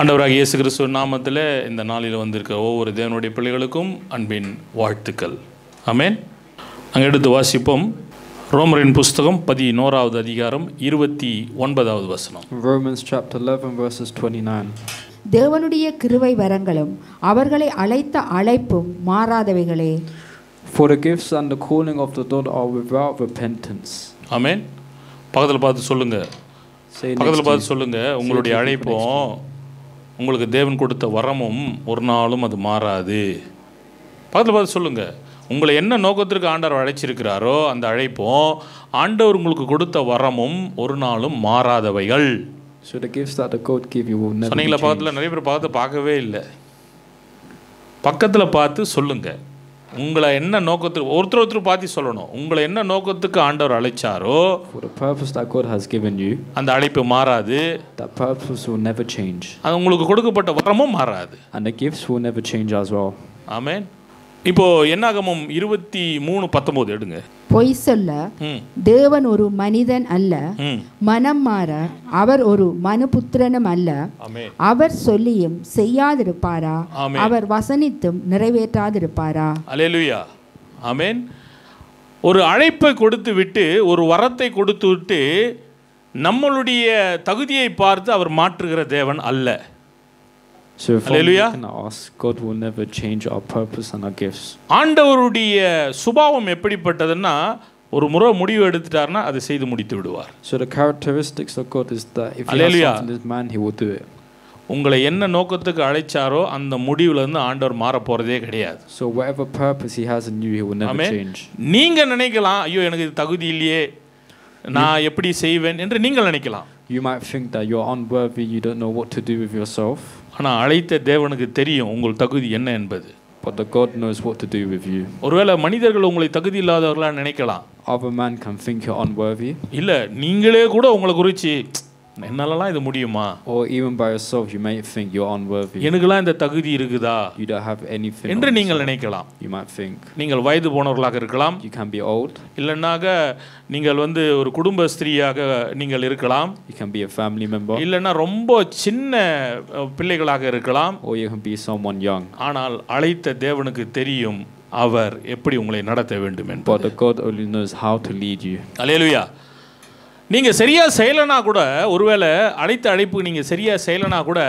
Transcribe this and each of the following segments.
ஆண்டவராகிய இயேசு கிறிஸ்துவின் நாமத்தில் இந்த நாளில் வந்திருக்கிற ஒவ்வொரு தேவனுடைய பிள்ளைகளுக்கும் அன்பின் வாழ்த்துக்கள். ஆமென். அங்கே எடுத்து வாசிப்போம். ரோமரின் புஸ்தகம் 11வது அதிகாரம் 29வது வசனம். Romans chapter 11 verses 29. தேவனுடைய கிருபை வரங்களும் அவர்களை அழைத்த அழைப்பும் மாறாதவைகளே. For the gifts and the calling of the Lord are without repentance. ஆமென். பக்கத்தில் பார்த்து சொல்லுங்க. பக்கத்தில் பார்த்து சொல்லுங்க. உங்களுடைய அழைப்பும் உங்களுக்கு தேவன் கொடுத்த வரமும் ஒரு நாளும் அது மாறாது. பக்கத்தில் பார்த்து சொல்லுங்க. உங்களை என்ன நோக்கத்திற்கு ஆண்டவர் அழைச்சிருக்கிறாரோ அந்த அழைப்பும் ஆண்டவர் உங்களுக்கு கொடுத்த வரமும் ஒரு நாளும் மாறாதவைகள். So the gifts that the God give you will never be சொன்னீங்களா? பக்கத்தில் நிறைய பேர் பார்க்கவே இல்லை. பக்கத்தில் பார்த்து சொல்லுங்க. உங்களை என்ன நோக்கத்துக்கு ஒருத்தர் பார்த்து சொல்லணும். உங்களை என்ன நோக்கத்துக்கு ஆண்டவர் அழைச்சாரோ for the purpose that God has given you, அந்த அழைப்பு மாறாது. that purpose will never change. அது உங்களுக்கு கொடுக்கப்பட்ட வரமும் மாறாது. And the gifts will never change as well. ஆமென். இப்போ என்னாகமம் 23:19 எடுங்க. பொய் சொல்ல தேவன் ஒரு மனிதன் அல்ல, மனம் மாற அவர் ஒரு மனுபுத்திரனும் அல்ல. அவர் சொல்லியும் செய்யாதிருப்பாரா? அவர் வசனித்தும் நிறைவேற்றாதிருப்பாரா? அல்லேலூயா. ஆமென். ஒரு அழைப்பை கொடுத்து விட்டு ஒரு வரத்தை கொடுத்து விட்டு நம்மளுடைய தகுதியை பார்த்து அவர் மாற்றுகிற தேவன் அல்ல. So if we can ask, God will never change our purpose and our gifts. ஆண்டவருடைய சுபாவம் எப்படிப்பட்டதுன்னா ஒரு முறை முடிவு எடுத்துட்டார்னா அதை செய்து முடித்து விடுவார். So the characteristics of God is that if he has something in his mind, he will do it. உங்களை என்ன நோக்கத்துக்கு அழைச்சாரோ அந்த முடிவுல இருந்து ஆண்டவர் மாற போறதே கிடையாது. So whatever purpose he has in you, he will never change. நீங்க நினைக்கலாம், ஐயோ எனக்கு தகுதி இல்லையே, நான் எப்படி செய்வேன் என்று நீங்கள் நினைக்கலாம். You might think that you're unworthy, you don't know what to do with yourself. ஆனா அழைத்த தேவனுக்கு தெரியும் உங்கள் தகுதி என்ன என்பது. But the God knows what to do with you. ஒருவேளை மனிதர்கள் உங்களை தகுதி இல்லாதவர்களா நினைக்கலாம். Other man can think you're unworthy. இல்ல நீங்களே கூட உங்களை குறிச்சு என்னாலலாம் இது முடியுமா? Or even by yourself you might think you're unworthy. எனக்குலாம் இந்த தகுதி இருக்குதா? You don't have anything. என்று நீங்கள் நினைக்கலாம். You might think. நீங்கள் வயது போனவர்களாக இருக்கலாம். You can be old. இல்லனாக நீங்கள் ஒரு குடும்ப ஸ்திரீயாக நீங்கள் இருக்கலாம். You can be a family member. இல்லனா ரொம்ப சின்ன பிள்ளைகளாக இருக்கலாம். Or you can be someone young. ஆனால் அழைத்த தேவனுக்கு தெரியும் அவர் எப்படி உங்களை நடத்த வேண்டும் என்று. But the God only knows how to lead you. அல்லேலூயா. நீங்க சரியா செய்யலனா கூட, ஒருவேளை அழைத்த அழைப்பு நீங்க சரியா செய்யலனா கூட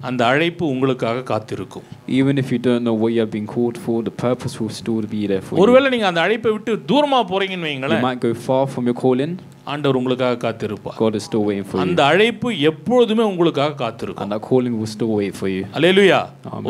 அந்த அழைப்பு உங்களுக்காக காத்திருக்கும். Even if you don't know what you have been called for, the purpose will still be there for you. ஒருவேளை நீங்க அந்த அழைப்பை விட்டு தூரமா போறீங்கன்னு வைங்களேன், you might go far from your calling. ஆண்டவர் உங்களுக்காக காத்திருப்பார். God is still waiting for you. அந்த அழைப்பு எப்பொழுதுமே உங்களுக்காக காத்திருக்கும். And that calling will still wait for you. அல்லேலூயா.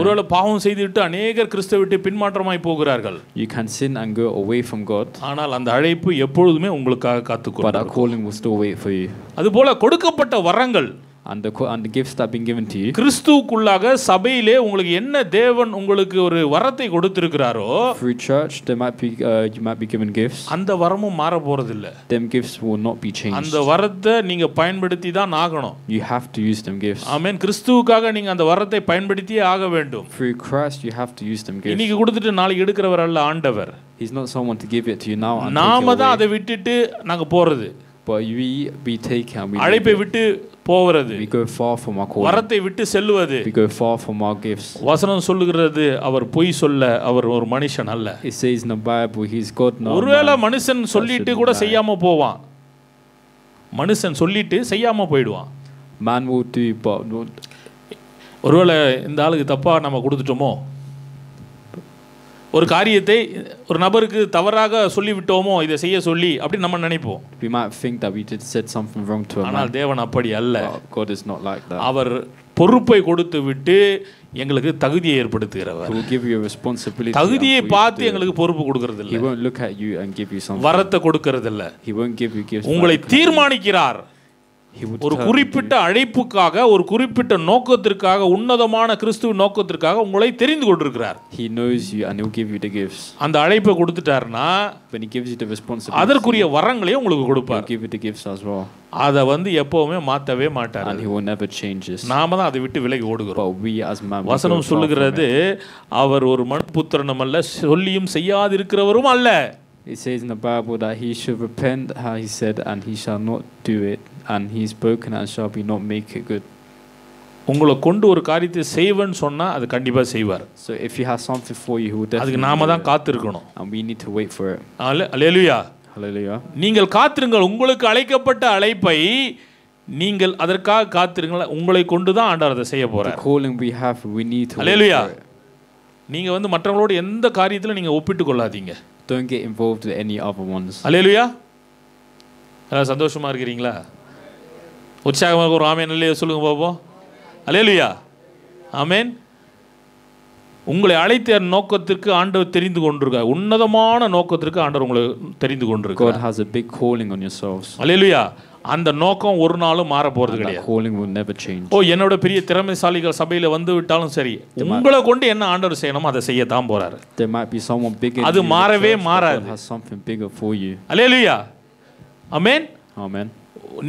ஒருவேளை பாவம் செய்துவிட்டு अनेகர் கிறிஸ்துவை விட்டு பின்மாற்றமாய் போகிறார்கள். You can sin and go away from God. ஆனால் அந்த அழைப்பு எப்பொழுதுமே உங்களுக்காக காத்துக்கொண்டிருக்கும். But that calling will still wait for you. அதுபோல கொடுக்கப்பட்ட வரங்கள் and the gifts that have been given to you, கிறிஸ்துவுக்குள்ளாக சபையிலே உங்களுக்கு என்ன தேவன் உங்களுக்கு ஒரு வரத்தை கொடுத்திருக்கிறாரோ, through church there might be you might be given gifts. அந்த வரமும் மாற போறது இல்ல. Them gifts will not be changed. அந்த வரத்தை நீங்க பயன்படுத்தி தான் ஆகணும். You have to use them gifts. ஆமென். கிறிஸ்துவுக்காக நீங்க அந்த வரத்தை பயன்படுத்தியே ஆக வேண்டும். Through Christ you have to use them gifts. இன்னைக்கு கொடுத்துட்டு நாளைக்கு எடுக்கிறவர் அல்ல ஆண்டவர். He's not someone to give it to you now and நாம தான் அதை விட்டுட்டு நாங்க போறது. But we take and we அழைப்பை விட்டு போவது. We go far from our calling. வரத்தை விட்டு செல்வது. We go far from our gifts. வசனம் சொல்லுகிறது அவர் பொய் சொல்ல அவர் ஒரு மனுஷன் அல்ல. It says in the Bible he's God not. ஒருவேளை மனுஷன் சொல்லிட்டு கூட செய்யாம போவான். மனுஷன் சொல்லிட்டு செய்யாம போய்டுவான். Man will do but ஒருவேளை இந்த ஆளுக்கு தப்பா நம்ம கொடுத்துட்டோமோ, ஒரு காரியத்தை ஒரு நபருக்கு தவறாக சொல்லிவிட்டோமோ இதை செய்ய சொல்லி அப்படி நம்ம நினைப்போம். We might think that we did said something wrong to a man. ஆனால் தேவன் அப்படி அல்ல. God is not like that. அவர் பொறுப்பை கொடுத்து விட்டு எங்களுக்கு தகுதியை ஏற்படுத்துகிறவர். He will give you a responsibility. தகுதியை பார்த்து எங்களுக்கு பொறுப்பு கொடுக்கிறது இல்ல. He won't look at you and give you something. வரத்தை கொடுக்கிறது இல்ல. He won't give you gifts. உங்களை தீர்மானிக்கிறார். ஒரு குறிப்பிட்ட அழைப்புக்காக, ஒரு குறிப்பிட்ட நோக்கத்திற்காக, உன்னதமான கிறிஸ்துவ நோக்கத்திற்காக உங்களை தெரிந்து கொண்டிருக்கிறார். He knows you and he will give you the gifts. அந்த அழைப்பை கொடுத்துட்டார்னா when he gives you the responsibility, அதற்குரிய வரங்களை உங்களுக்கு கொடுப்பார். He will give you the gifts as well. அத எப்பவுமே மாத்தவே மாட்டார். And he will never change this. நாம தான் அதை விட்டு விலகி ஓடுகிறோம். But we as man, வசனம் சொல்லுகிறது அவர் ஒரு மனுபுத்திரனும் அல்ல, சொல்லியும் செய்யாதிருக்கிறவரும் அல்ல. It says in the Bible that he should repent, how he said, and he shall not do it, and he spoken and shall be not make it good. உங்களை கொண்டு ஒரு காரியத்தை செய்வேன்னு சொன்னா அது கண்டிப்பா செய்வார். So if he has something for you, he will அதுக்கு definitely நாம do தான் it. காத்திருக்கணும். And we need to wait for it. Hallelujah. Hallelujah. நீங்கள் காத்திருங்கள். உங்களுக்கு அழைக்கப்பட்ட அழைப்பை நீங்கள் அதற்காக காத்திருங்கள். உங்களை கொண்டு தான் ஆண்டவர் அதை செய்ய The போறார். calling we have, we need to wait hallelujah. for it. நீங்க மற்றவங்களோட எந்த காரியத்துல நீங்க ஒப்பிட்டு கொள்ளாதீங்க. Don't get involved with any other ones. அல்லேலூயா. எல்லாம் சந்தோஷமா இருக்கிறீங்களா? உற்சாகமாக ஒரு ஆமென் அல்லேலூயா சொல்லுங்க பாப்போம். அல்லேலூயா. ஆமென். உங்களை அழைத்த நோக்கத்திற்கு ஆண்டவர் தெரிந்து கொண்டிருக்கார். உன்னதமான நோக்கத்திற்கு ஆண்டவர் உங்களை தெரிந்து கொண்டிருக்கார். God has a big calling on yourselves. அல்லேலூயா. அந்த நோக்கம் ஒரு நாளும் மாற போறது கிடையாது. Calling will never change. என்னோட பெரிய திறமைசாலிகள் சபையில வந்து விட்டாலும் சரி, உங்களை கொண்டு என்ன ஆண்டவர் செய்யணுமோ அதை செய்ய தான் போறாரு. There might be someone bigger. அது மாறவே மாறாது. God has something bigger for you. Hallelujah. Amen. Amen.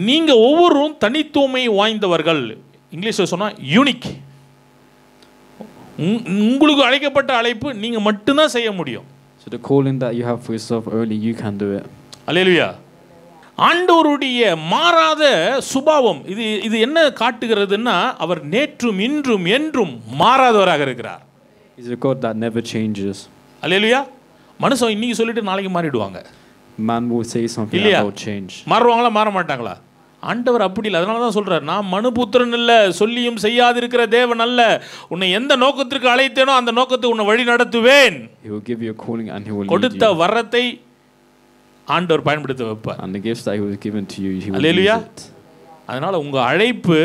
நீங்க ஒவ்வொருவரும் தனித்துவமை வாய்ந்தவர்கள். இங்கிலீஷ்ல சொன்னா யூனிக். உங்களுக்கு அழைக்கப்பட்ட அழைப்பு நீங்க மட்டும் தான் செய்ய முடியும். So the calling that you have for yourself, only you can do it. அல்லேலூயா. ஆண்டவருடைய மாறாத சுபாவம் இது என்ன காட்டுகிறதுன்னா, அவர் நேற்றும் இன்றும் என்றும் மாறாதவராக இருக்கிறார். He's a God that never changes. அல்லேலூயா. மனுஷன் இன்னைக்கு சொல்லிட்டு நாளைக்கு மாறிடுவாங்க. Man will say something இல்லையா? about change. மாறுவாங்களா மாற மாட்டாங்களா? ஆண்டவர் அப்படி இல்லை. அதனால தான் சொல்றார், நான் மனுபுத்திரன் அல்ல, சொல்லியும் செய்யாதிருக்கிற தேவன் அல்ல. உன்னை எந்த நோக்கத்திற்கு அழைத்தேனோ அந்த நோக்கத்துக்கு உன்னை வழி நடத்துவேன். He will give you a calling and he will lead you. கொடுத்த வரத்தை ஆண்டவர் பயன்படுத்த வைப்பார். And the gifts that he was given to you, he will hallelujah. use it. அதனால உங்க அழைப்பு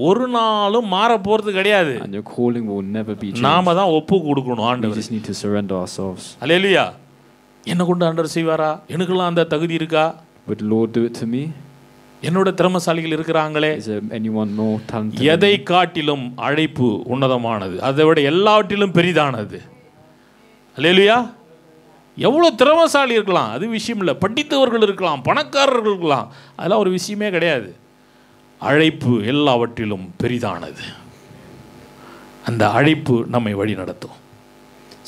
ஒரு நாளும் மாற போறது கிடையாது. And your calling will never be changed. நாம தான் ஒப்பு கொடுக்கணும் We ஆண்டவர். just need to surrender ourselves. அல்லேலூயா. என்ன கொண்டு ஆண்டவர் செய்வாரா? எனக்கெல்லாம் அந்த தகுதி இருக்கா? Would the Lord do it to me? என்னோட திறமைசாலிகள் இருக்கிறாங்களே. Is there anyone more talented? எதை காட்டிலும் அழைப்பு உன்னதமானது, அதை விட எல்லாவற்றிலும் பெரிதானது. அல்லேலூயா. எவ்வளோ திறமைசாலி இருக்கலாம், அது விஷயம் இல்லை. படித்தவர்கள் இருக்கலாம், பணக்காரர்கள் இருக்கலாம், அதெல்லாம் ஒரு விஷயமே கிடையாது. அழைப்பு எல்லாவற்றிலும் பெரிதானது. அந்த அழைப்பு நம்மை வழி நடத்தும்.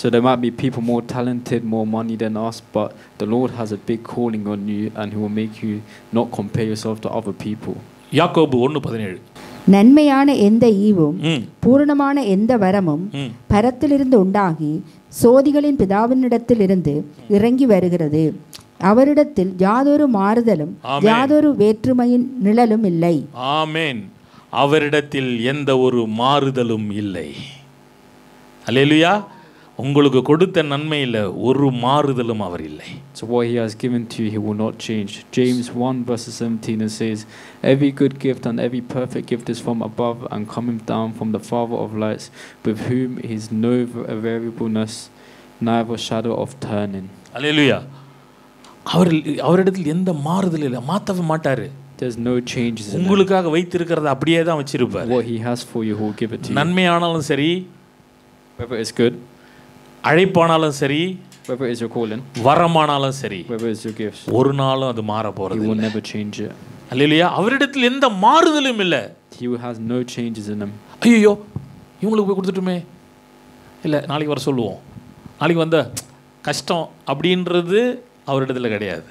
So there might be people more talented, more money than us, but the Lord has a big calling on you and he will make you not compare yourself to other people. யாக்கோபு 1:17. நன்மையான எந்த ஈவும் பூரணமான எந்த வரமும் பரத்திலிருந்து உண்டாகி சோதிகளின் பிதாவினிடத்திலிருந்து இறங்கி வருகிறது. அவரிடத்தில் யாதொரு மாறுதலும் யாதொரு வேற்றுமையின் நிழலும் இல்லை. ஆமென். அவரிடத்தில் எந்த ஒரு மாறுதலும் இல்லை. அல்லேலூயா. உங்களுக்கு கொடுத்த நன்மையில் ஒரு மாறுதலும் அவர் இல்லை. So what he has given to you, he will not change. James 1:17 it says, every good gift and every perfect gift is from above and coming down from the Father of lights, with whom is no variableness, neither shadow of turning. அல்லேலூயா. அவரிடத்தில் எந்த மாறுதலும் இல்லை. மாற்றவே மாட்டாரு. There's no changes. உங்களுக்காக வைத்திருக்கிறத அப்படியே தான் வச்சிருப்பார். What he has for you, he will give it to you. நன்மையானாலும் சரி, whether it's good, அழைப்பானாலும் சரி, whether it's your calling, வரமானாலும் சரி, whether it's your gifts, ஒரு நாளும் அது மாற போறது he will இல்லை. never change it. அல்லேலூயா. அவரிடத்தில் எந்த மாறுதலும் இல்லை. He has no changes in him. ஐயோ இவங்களுக்கு போய் கொடுத்துட்டுமே, இல்லை நாளைக்கு வர சொல்லுவோம், நாளைக்கு வந்த கஷ்டம் அப்படின்றது அவரிடத்தில் கிடையாது.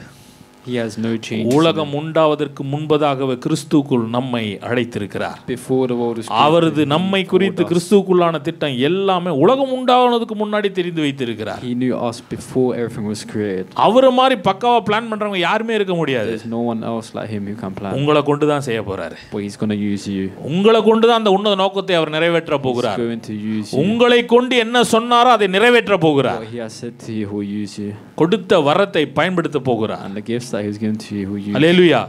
He has no change. உலகம் உண்டாவதற்கு முன்பதாகவே கிறிஸ்துவுக்குள் நம்மை அழைத்திருக்கிறார். Before the world was அவரது நம்மை குறித்து கிறிஸ்துவுக்குள்ளான திட்டம் எல்லாமே உலகம் உண்டாவதுக்கு முன்னாடி தெரிந்து வைத்திருக்கிறார். He knew us before everything was created. அவரை மாதிரி பக்காவா பிளான் பண்றவங்க யாருமே இருக்க முடியாது. There's no one else like him who can plan. உங்களை கொண்டு தான் செய்ய போறாரு. But he's going to use you. உங்களை கொண்டு தான் அந்த உன்னத நோக்கத்தை அவர் நிறைவேற்ற போகிறார். He's going to use you. உங்களை கொண்டு என்ன சொன்னாரோ அதை நிறைவேற்ற போகிறார். What he has said to you, he will use you. கொடுத்த வரத்தை பயன்படுத்த போகிறார். And the gifts that he's given to you, he will use. அல்லேலூயா.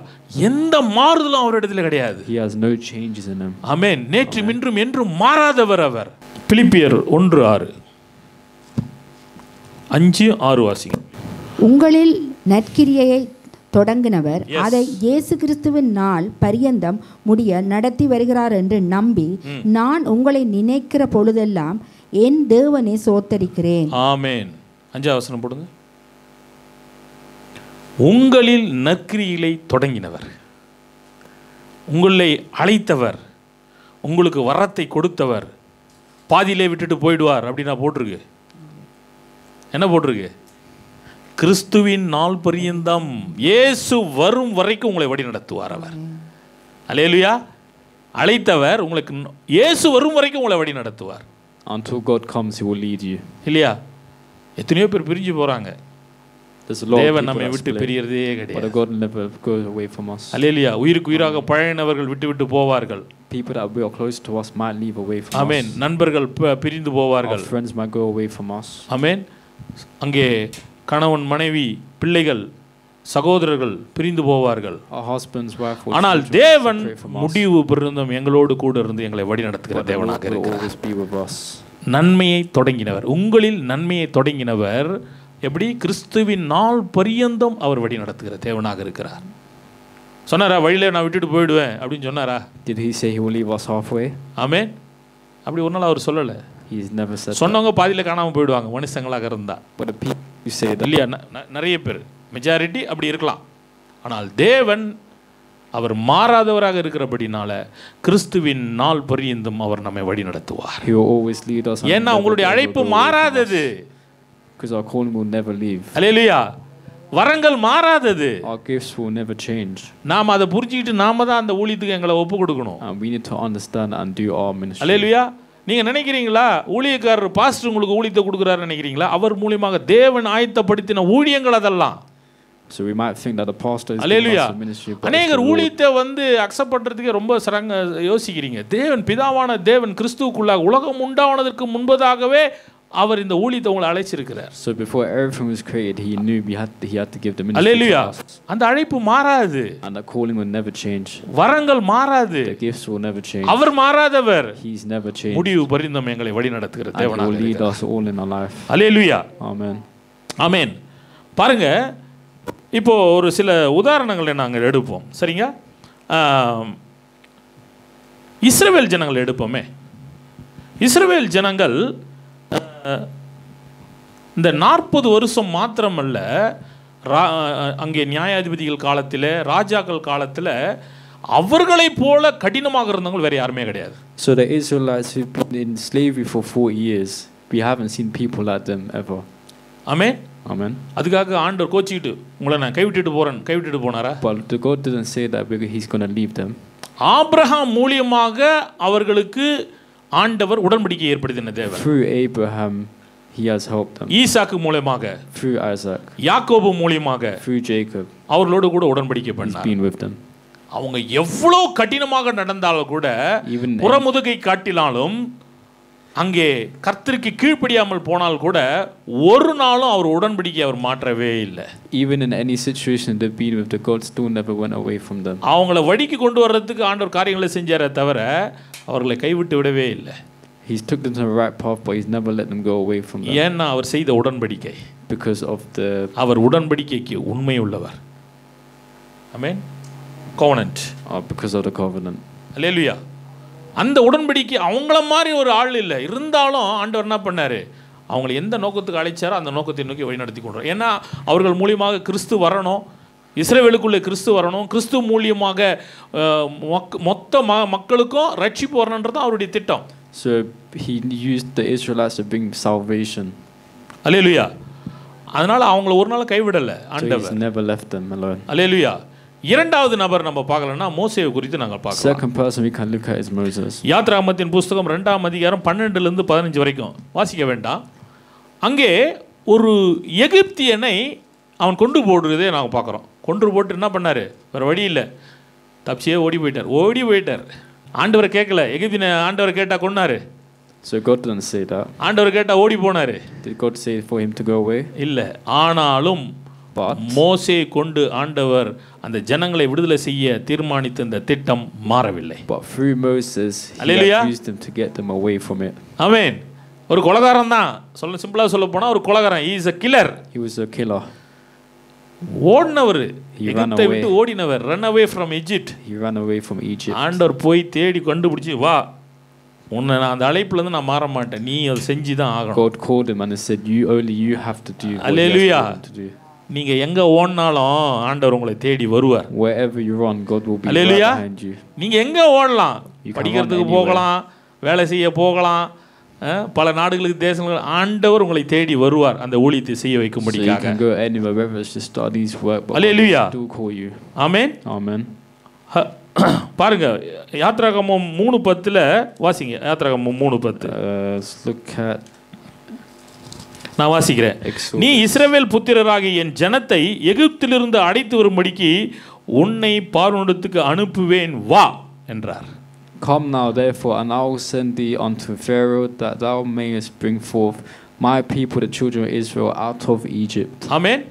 எந்த மாறுதலும் அவரிடத்தில் கிடையாது. He has no changes in him. ஆமென். நேற்றும் இன்றும் என்றும் மாறாதவர் அவர். பிலிப்பியர் 1:6 5-6 வாசிங்க. உங்களில் நற்கிரியையை தொடங்கினவர் அதை இயேசு கிறிஸ்துவின் நாள் பரியந்தம் முடிய நடத்தி வருகிறார் என்று நம்பி நான் உங்களை நினைக்கிற பொழுதெல்லாம் என் தேவனை சோத்தரிக்கிறேன். ஆமென். 5ஆம் வசனம் போடுங்க. உங்களில் நற்கிரியை தொடங்கினவர், உங்களை அழைத்தவர், உங்களுக்கு வரத்தை கொடுத்தவர் பாதியிலே விட்டுட்டு போயிடுவார் அப்படின்னா போட்டிருக்கு. என்ன போட்டிருக்கு? கிறிஸ்துவின் நாள் பரியந்தம், இயேசு வரும் வரைக்கும் உங்களை வழி நடத்துவார் அவர். அல்லேலூயா. அழைத்தவர் உங்களுக்கு இயேசு வரும் வரைக்கும் உங்களை வழி நடத்துவார். Until God comes, He will lead you. இல்லையா? எத்தனையோ பேர் பிரிஞ்சு போறாங்க. There's a lot of தேவன் people நம்மை that விட்டு split, பிரியறதே but கிடையாது. God never goes away from us. அல்லேலூயா. உயிருக்கு உயிராக பழையனவர்கள் விட்டு விட்டு போவார்கள். People that we are close to us might leave away from amen. us. நண்பர்கள் பிரிந்து Our போவார்கள். friends might go away from us. ஆமென். அங்கே கணவன் மனைவி பிள்ளைகள் சகோதரர்கள் பிரிந்து போவார்கள். Our husbands, wife, or ஆனால் children தேவன் separate from us. முடிவு பரிந்தும் எங்களோடு கூட இருந்து எங்களை வழி நடத்துகிற But the தேவனாக Lord will இருக்கிறார். always be with us. நன்மையை தொடங்கினவர், உங்களில் நன்மையை தொடங்கினவர் எப்படி கிறிஸ்துவின் நாள் பரியந்தம் அவர் வழி நடத்துகிற தேவனாக இருக்கிறார். சொன்னாரா வழியில நான் விட்டுட்டு போயிடுவேன் அப்படின்னு சொன்னாரா? Did He say He will leave us halfway? ஆமென். அப்படி ஒரு நாள் அவர் சொல்லலை. He's never said that. சொன்னவங்க பாதியில் காணாமல் போயிடுவாங்க மனுஷங்களாக இருந்தா. But the people who say that, இல்லையா? நிறைய பேர் மெஜாரிட்டி அப்படி இருக்கலாம். ஆனால் தேவன் அவர் மாறாதவராக இருக்கிறபடினால கிறிஸ்துவின் நாள் பரியந்தம் அவர் நம்மை வழி நடத்துவார். He will always lead us. and ஏன்னா never உங்களுடைய go அழைப்பு away from us. மாறாதது. Because our calling will never leave. அல்லேலூயா. வரங்கள் மாறாதது. Our gifts will never change. நாம் அதை புரிஞ்சுக்கிட்டு நாம தான் அந்த ஊழியத்துக்கு எங்களை ஒப்பு கொடுக்கணும். And we need to understand and do our ministry. அல்லேலூயா. நீங்க நினைக்கிறீங்களா ஊழியக்காரர் பாஸ்டர் உங்களுக்கு ஊழியத்தை கொடுக்குறாரு நினைக்கிறீங்களா? அவர் மூலமாக தேவன் ஆயத்தப்படுத்தின ஊழியங்கள் அதெல்லாம். So we might think that the pastor is hallelujah. the ministry, but அநேகர் ஊழியத்தை அக்செப்ட் பண்றதுக்கே ரொம்ப சரங்க யோசிக்கிறீங்க. தேவன் பிதாவான தேவன் கிறிஸ்துவுக்குள்ளாக உலகம் உண்டாவதற்கு முன்பதாகவே அவர் இந்த ஊழியத்தை உங்களை அழைச்சிருக்கிறார். So before everything was created, He knew he had to give the ministry hallelujah. to us. அந்த அழைப்பு மாறாது. And the calling will never change. வரங்கள் மாறாது. The gifts will never change. அவர் மாறாதவர். He's never changed. முடிவு பரிந்தும் எங்களை வழி நடத்துகிற And He தேவனாக will lead இருக்கிறார். us all in our life. Hallelujah. Amen. ஆமென். பாருங்க, இப்போ ஒரு சில உதாரணங்களை நாங்கள் எடுப்போம். சரிங்க? இஸ்ரவேல் ஜனங்கள் எடுப்போமே. இஸ்ரவேல் ஜனங்கள் இந்த 40 வருஷம் மாத்திரமல்ல, அங்கே நியாயாதிபதிகள் காலத்தில் ராஜாக்கள் காலத்தில் அவர்களைப் போல கடினமாக இருந்தவங்க வேற யாருமே கிடையாது. So the Israelites who've been in slavery for 40 years, we haven't seen people like them ever. Amen. Amen. அதுக்காக ஆண்டவர் கோச்சிக்கிட்டு உங்களை நான் கைவிட்டுட்டு போனாரா? But the God didn't say that because He's going to leave them. Abraham மூலியமாக அவர்களுக்கு ஆண்டவர் உடன்படிக்கை ஏற்படுத்தின தேவன். Through Abraham, He has helped them. ஈசாக்கு மூலமாக, Through Isaac, யாக்கோபு மூலமாக through Jacob, அவர்களோடு கூட உடன்படிக்கை He's பண்ணார். been with them. அவங்க எவ்வளவு கடினமாக நடந்தாலும் கூட, Even புறமுதுகை காட்டினாலும், அங்கே கர்த்தருக்கு கீழ்ப்படியாமல் போனால் கூட ஒரு நாளும் அவர் உடன்படிக்கை அவர் மாற்றவே இல்லை. even in any situation they've been with, the God still never went away from them. அவங்கள வழிக்கு கொண்டு வர்றதுக்கு ஆண்டவர் காரியங்களை செஞ்சாரே தவிர அவர்களை கைவிட்டு விடவே இல்லை. He's took them to the right path, but He's never let them go away from them. ஏன்னா அவர் செய்த உடன்படிக்கை, Because of அவர் உடன்படிக்கைக்கு உண்மை உள்ளவர். ஆமென். covenant. Because of the covenant. அல்லேலூயா. அந்த உடன்படிக்கை அவங்கள மாதிரி ஒரு ஆள் இல்லை. இருந்தாலும் ஆண்டவர் என்ன பண்ணாரு? அவங்களை எந்த நோக்கத்துக்கு அழைச்சாரோ அந்த நோக்கத்தை நோக்கி வழிநடத்தி கொண்டார். ஏன்னா அவர்கள் மூலியமாக கிறிஸ்து வரணும், இஸ்ரவேலுக்குள்ளே கிறிஸ்து வரணும், கிறிஸ்து மூலியமாக மொத்த மக்களுக்கும் ரட்சிப்பு வரணுன்றது அவருடைய திட்டம். So He used the Israelites to bring salvation. அல்லேலூயா. அதனால அவங்கள ஒரு நாள் கைவிடல So ஆண்டவர். He's never left them alone. அல்லேலூயா. இரண்டாவது நபர் நம்ம பார்க்கலன்னா மோசேயை குறித்து நாங்கள் பார்க்கலாம். Second person we can look at is Moses. யாத்ராகமத்தின் புஸ்தகம் 2ஆம் அதிகாரம் 12 - 15 வரைக்கும் வாசிக்க வேண்டாம். அங்கே ஒரு எகிப்தியனை அவன் கொண்டு போடுறதே நாங்கள் பார்க்குறோம். கொண்டு போட்டு என்ன பண்ணார்? வேறு வழி இல்லை, தப்பிச்சே ஓடி போயிட்டார். ஆண்டவரை கேட்கல. எகிப்தியனை ஆண்டவரை கேட்டால் கொன்னாரு. So God didn't say that. ஆண்டவரை கேட்டால் ஓடி போனார். Did God say for him to go away? இல்லை. ஆனாலும் மோசே கொண்டு ஆண்டவர் அந்த ஜனங்களை விடுதலை செய்ய தீர்மானித்த இந்த திட்டம் மாறவில்லை. But through Moses, He used them to get them away from it. ஆமென். ஒரு கொலைகாரன் தான், சிம்பிளா சொல்ல போனா ஒரு கொலைகாரன். He is a killer. He was a killer. ஓடினவர், எகிப்தை விட்டு ஓடினவர். run away from Egypt. He ran away from Egypt. ஆண்டவர் போய் தேடி கண்டுபிடிச்சு, வா, உன்னை நான் அந்த அழைப்புல இருந்து நான் மாற மாட்டேன், நீ அதை செஞ்சு தான் ஆகணும். God called him and said, you have to do what Hallelujah. He has told you to do. நீங்க எங்க ஓடினாலும் ஆண்டவர் உங்களை தேடி வருவார். Wherever you run, God will be right behind you. நீங்க எங்க ஓடலாம், படிக்கிறதுக்கு போகலாம், வேலை செய்ய போகலாம், பல நாடுகளுக்கு தேசங்களுக்கு ஆண்டவர் உங்களை தேடி வருவார் அந்த ஊழியத்தை செய்ய வைக்கும்படியாக. So you can go anywhere, whether it's to studies, work, but Hallelujah. God will still call you. Amen. Amen. பாருங்க யாத்ராகமம் 3:10 வாசிங்க. யாத்ராகமம் 3:10 Let's look at நான் வாசிக்கிறேன். Exodus. நீ இஸ்ரவேல் புத்திரராகிய என் ஜனத்தை எகிப்திலிருந்து அழைத்து வரும்படிக்கு உன்னை பார்வோனிடத்துக்கு அனுப்புவேன் வா என்றார். Come now, therefore, and I will send thee unto Pharaoh, that thou mayest bring forth my people, the children of Israel, out of Egypt. ஆமென்.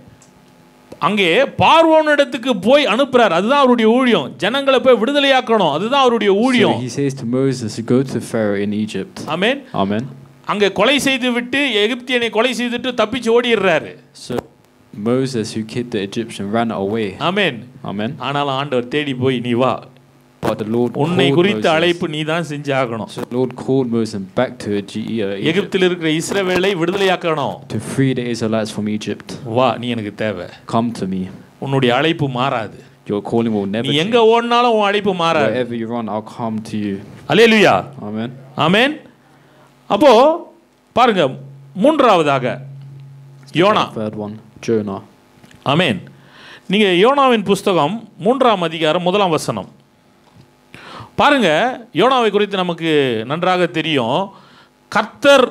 அங்கே பார்வோனிடத்துக்கு போய் அனுப்புறார். அதுதான் அவருடைய ஊழியம். ஜனங்களை போய் விடுதலையாக்கணும். அதுதான் அவருடைய ஊழியம். So he says to Moses to go to Pharaoh in Egypt. Amen. Amen. அங்கே கொலை செய்து விட்டு எகிப்தியனை கொலை செய்துட்டு தப்பிச்சு ஓடிடுறாரு. So Moses, who killed the Egyptian, ran away. Amen. Amen. ஆனால் ஆண்டவர் தேடி போய் நீ வா, But the Lord உன்னை called குறித்த Moses. அழைப்பு நீ தான் செஞ்சாகணும். So the Lord called Moses back to Egypt எகிப்தில் இருக்கிற இஸ்ரவேலை விடுதலையாக்கணும். to free the Israelites from Egypt. வா, நீ எனக்கு தேவை. Come to me. உன்னுடைய அழைப்பு மாறாது. Your calling will never நீ change. எங்க ஓடினாலும் உன் அழைப்பு மாறாது. Wherever you run, I'll come to you. Hallelujah. Amen. ஆமென். அப்போ பாருங்க மூன்றாவதாக யோனா. Third one, Jonah. ஆமென். நீங்க யோனாவின் புஸ்தகம் 3ஆம் அதிகாரம் 1ஆம் வசனம் பாருங்க. யோனாவை குறித்து நமக்கு நன்றாக தெரியும். கர்த்தர்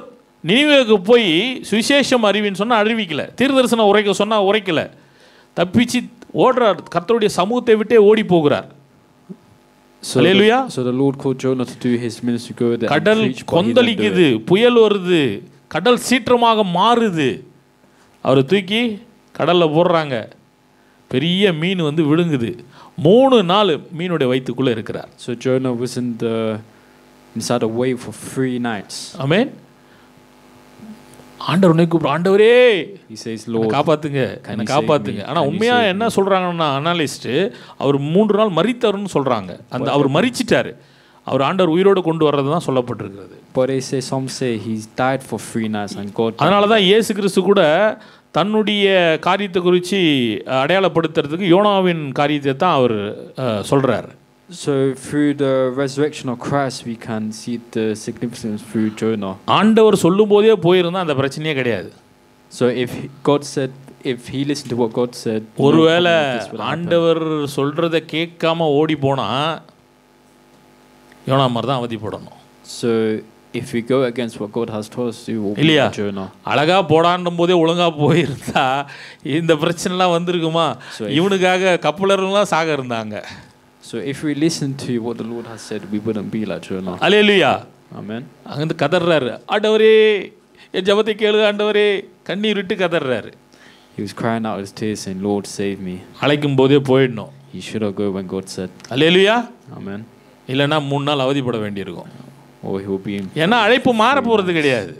நினிவேவுக்கு போய் சுவிசேஷம் அறிவின்னு சொன்னா அறிவிக்கல, தீர்க்கதரிசனம் உரைக்க சொன்னா உரைக்கல, தப்பிச்சு ஓடுறார். கர்த்தருடைய சமூகத்தை விட்டே ஓடி போகிறார். Hallelujah. So the Lord called Jonah to do his ministry, go there and கடல் preach, but he didn't do கொந்தளிக்குது, it. புயல் வருது, கடல் சீற்றமாக மாறுது. அவரை தூக்கி கடலில் போடுறாங்க. பெரிய மீன் வந்து விழுங்குது. 3 நாள் மீனுடைய வயிற்றுக்குள்ளே இருக்கிறார். So Jonah was inside a wave for 3 nights. ஆமென். ஆண்டவர் உன்னை கூப்பிடு, ஆண்டவரே He says, Lord, காப்பாத்துங்க, can என்னை you save காப்பாத்துங்க. me? ஆனால் Can you உண்மையாக save என்ன me? சொல்கிறாங்கன்னா அனாலிஸ்ட்டு, அவர் 3 நாள் மரித்தாருன்னு சொல்கிறாங்க. அவர் மரிச்சிட்டாரு. அவர் ஆண்டவர் உயிரோடு கொண்டு வர்றது தான் சொல்லப்பட்டிருக்கிறது. But they say, some say he's died for 3 nights and God. அதனால தான் இயேசு கிறிஸ்து கூட தன்னுடைய காரியத்தை குறித்து அடையாளப்படுத்துறதுக்கு யோனாவின் காரியத்தை தான் அவர் சொல்கிறார். So through the resurrection of Christ, we can see the significance through Jonah. ஆண்டவர் சொல்லும் போதே போயிருந்தா அந்த பிரச்சனையே கிடையாது. So God said, if he listened to what God said, ஒருவேளை ஆண்டவர் சொல்றதை கேட்காம ஓடி போனா யோனா மாதிரி தான் அவதிப்படணும். So if we go against what God has told us to, we'll be இல்லையா? like Jonah. அழகா போடான்னும் போதே ஒழுங்கா போயிருந்தா இந்த பிரச்சனைலாம் வந்திருக்குமா? இவனுக்காக கப்பலர்கள்லாம் சாக இருந்தாங்க. So if we listen to what the Lord has said, we wouldn't be like Jonah. Hallelujah. Amen. அங்கிருந்து கதறாரு, ஆண்டவரே என் ஜெபத்தை கேளு ஆண்டவரே, கண்ணீர் விட்டு கதறாரு. He was crying out his tears saying, Lord, save me. அழைக்கும் போதே போயிடணும். He should have go when God said. Hallelujah. Amen. இல்லைன்னா 3 நாள் அவதிப்பட வேண்டியிருக்கும். Or he will be in. ஏன்னா அழைப்பு மாற போகிறது கிடையாது.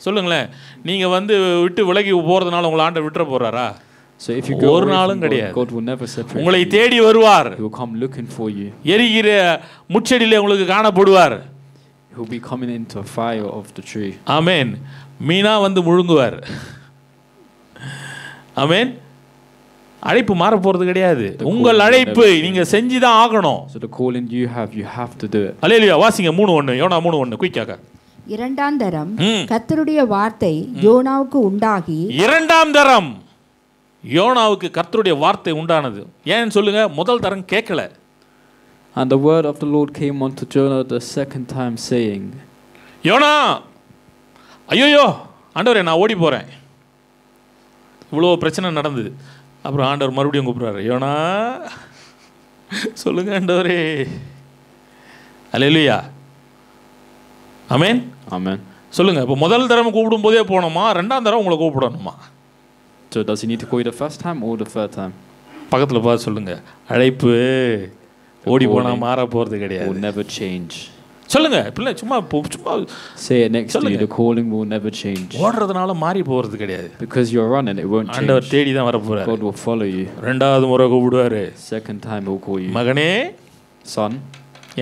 சொல்லுங்களேன், நீங்கள் வந்து விட்டு விலகி போகிறதுனால உங்களை ஆண்டவர் விட்டுற போகிறாரா? So if you go ஒரு away நாளும் from God, கிடையாது. God will never separate உங்களை you. தேடி வருவார். He will come looking for you. எரிகிற முச்செடியிலே உங்களுக்கு காணப்படுவார். He will be coming into a fire of the tree. ஆமென். மீனா வந்து முழுங்குவார். ஆமென். அழைப்பு மாற போகிறது கிடையாது. உங்கள் அழைப்பு நீங்க செஞ்சு தான் ஆகணும். So the calling you have to do it. அல்லேலூயா. வாசிங்க 3:1 யோனா 3:1 குயிக்காக. 2ஆம் தரம் கர்த்தருடைய வார்த்தை யோனாவுக்கு உண்டாகி. 2ஆம் தரம் யோனாவுக்கு கர்த்தருடைய வார்த்தை உண்டானது. ஏன்னு சொல்லுங்க, முதல் தரம் கேட்கல. And the word of the Lord came unto Jonah the second time, saying, Jonah, ஐயோயோ ஆண்டவரே நான் ஓடி போகிறேன். இவ்வளோ பிரச்சனை நடந்தது. அப்புறம் ஆண்டவர் மறுபடியும் கூப்பிட்றாரு, யோனா சொல்லுங்க ஆண்டவரே. அல்லேலூயா. ஆமென். Amen. சொல்லுங்க. இப்போ முதல் தரம் கூப்பிடும் போதே போனோமா, 2ஆம் தரம் உங்களை கூப்பிடணுமா? So does he need to call you the first time or the third time? பக்கத்தில் பார்த்து சொல்லுங்க, அழைப்பு ஓடி போனால் மாற போகிறது Will கிடையாது. never change. சொல்லுங்க. பிள்ளை சும்மா சும்மா Say it next to you. The calling will never change. ஓடுறதுனால மாறி போகிறது கிடையாது. Because you're running, it won't ஆண்டவர் change. தேடி தான் வர போறாரு. God will follow you. 2வது முறை கூப்பிடுவாரு, Second time he'll call you. மகனே Son,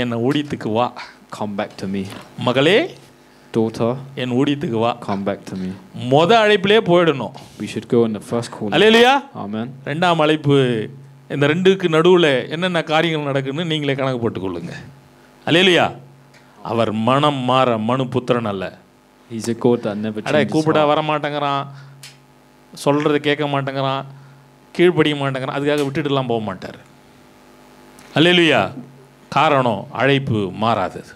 என் ஊழியத்துக்கு வா. come back to me. மகளே Daughter, என் ஊழியத்துக்கு வா. come back to me. அழைப்பிலே போயிடணும். We should go in the first calling. Hallelujah. Amen. 2ஆம் அழைப்பு, இந்த 2க்கு நடுவில் என்னென்ன காரியங்கள் நடக்குன்னு நீங்களே கணக்கு போட்டுக்கொள்ளுங்க. அல்லேலூயா. அவர் மனம் மாற மனு புத்திரன் அல்ல. He's a God that never அடே changes. கூப்பிட வர மாட்டேங்கிறான், சொல்கிறத கேட்க மாட்டேங்கிறான், கீழ்ப்படிய மாட்டேங்கிறான், அதுக்காக விட்டுட்டுலாம் போக மாட்டார். அல்லேலூயா. காரணம் அழைப்பு மாறாதது.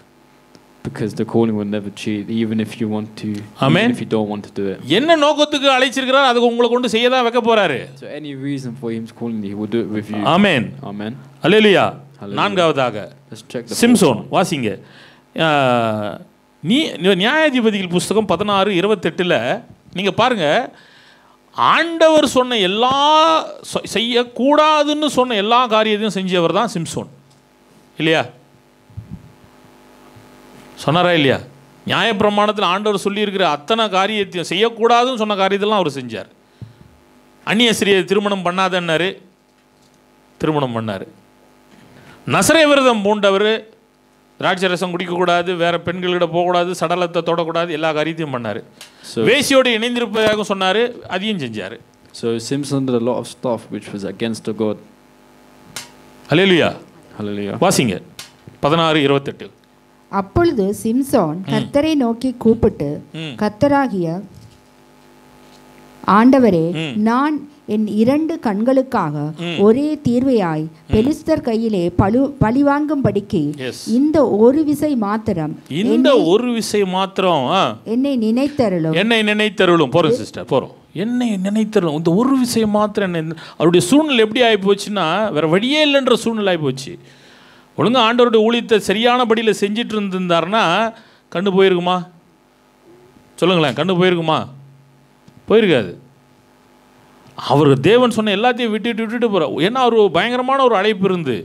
Because the calling will never change, even if you want to, Amen. even if you don't want to do it. என்ன நோக்கத்துக்கு அழைச்சிருக்கிறார் அதுக்கு உங்களை கொண்டு செய்ய தான் வைக்க போறாரு. So any reason for him's calling, he will do it with you. Amen. Amen. Hallelujah. Hallelujah. நான்காவதாக Let's check the சிம்சோன் வாசிங்க. நியாயாதிபதிகள் புஸ்தகம் 16:28 நீங்க பாருங்க, ஆண்டவர் சொன்ன எல்லா செய்யக்கூடாதுன்னு சொன்ன எல்லா காரியத்தையும் செஞ்சவர் தான் சிம்சோன் இல்லையா? சொன்னாரா இல்லையா? நியாயப்பிரமாணத்தில் ஆண்டவர் சொல்லியிருக்கிற அத்தனை காரியத்தையும் செய்யக்கூடாதுன்னு சொன்ன காரியத்தெல்லாம் அவர் செஞ்சார். அந்நிய ஸ்திரியை திருமணம் பண்ணாதன்னாரு, திருமணம் பண்ணார். நசரே விரதம் பூண்டவர், திராட்சரசம் குடிக்கக்கூடாது, வேற பெண்களிட போகக்கூடாது, சடலத்தை தொடக்கூடாது, எல்லா காரியத்தையும் பண்ணார். வேசியோடு இணைந்திருப்பதாக சொன்னார், அதையும் செஞ்சார். So Samson did a lot of stuff which was against the God. Hallelujah. Hallelujah. வாசிங்க 16:28. அப்பொழுது சிம்சோன் கர்த்தரை நோக்கி கூப்பிட்டு, கர்த்தராகிய ஆண்டவரே, நான் என் 2 கண்களுக்காக ஒரே தீர்வையாய் பெலிஸ்தர் கையிலே பழிவாங்கும்படிக்கு இந்த ஒரு விசை மாத்திரம் என்னை நினைத்தருளும். போறோம் சிஸ்டர், போறோம். என்னை நினைத்தருளும், இந்த ஒரு விஷயம் மாத்திரம். அவருடைய சூழ்நிலை எப்படி ஆகி போச்சுன்னா, வேற வழியே இல்லைன்ற சூழ்நிலை ஆகி போச்சு. ஒழுங்கா ஆண்டவருடைய ஊழியத்தை சரியானபடியில் செஞ்சிட்டு இருந்திருந்தாருன்னா கண்ணு போயிருக்குமா? சொல்லுங்களேன், கண்ணு போயிருக்குமா? போயிருக்காது. அவர் தேவன் சொன்ன எல்லாத்தையும் விட்டுட்டு போகிறார். ஏன்னா அவர் பயங்கரமான ஒரு அழைப்பு இருந்து.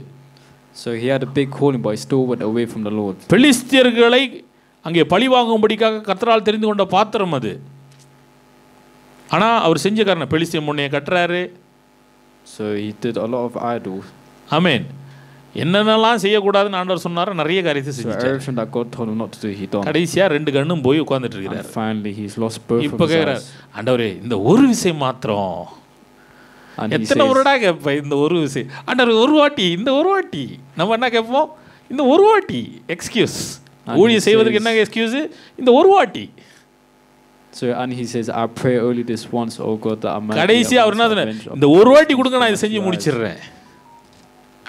So he had a big calling, but he still went away from the Lord. பெலிஸ்தியர்களை அங்கே பழி வாங்கும்படிக்காக கர்த்தரால் தெரிந்து கொண்ட பாத்திரம் அது. ஆனால் அவர் செஞ்ச காரணம் பெலிஸ்திய முன்னைய கட்டுறாரு. So he did a lot of idols. ஆமென். என்னென்னலாம் செய்யக்கூடாதுன்னு ஆண்டவர் சொன்னாரோ நிறைய காரியத்தை செஞ்சார். Everything that God told him not to do, he done. கடைசியா 2 கண்ணும் போய் உட்கார்ந்துட்டு இருக்காரு. Finally he's lost both of his eyes. இப்போ கேக்குறார், ஆண்டவரே இந்த ஒரு விஷயம் மாத்திரம். எத்தனை வருடா கேட்ப இந்த ஒரு விஷயம்? ஆண்டவர் ஒரு வாட்டி, இந்த ஒரு வாட்டி. நம்ம என்ன கேட்போம்? இந்த ஒரு வாட்டி. எக்ஸ்கியூஸ். ஊழியம் செய்வதற்கு என்ன எக்ஸ்கியூஸ்? இந்த ஒரு வாட்டி. So and he says, I pray only this once, oh God, that I might. கடைசியா அவர் என்ன சொன்னார்? இந்த ஒரு வாட்டி கொடுங்க, நான் இதை செஞ்சு முடிச்சிடுறேன்.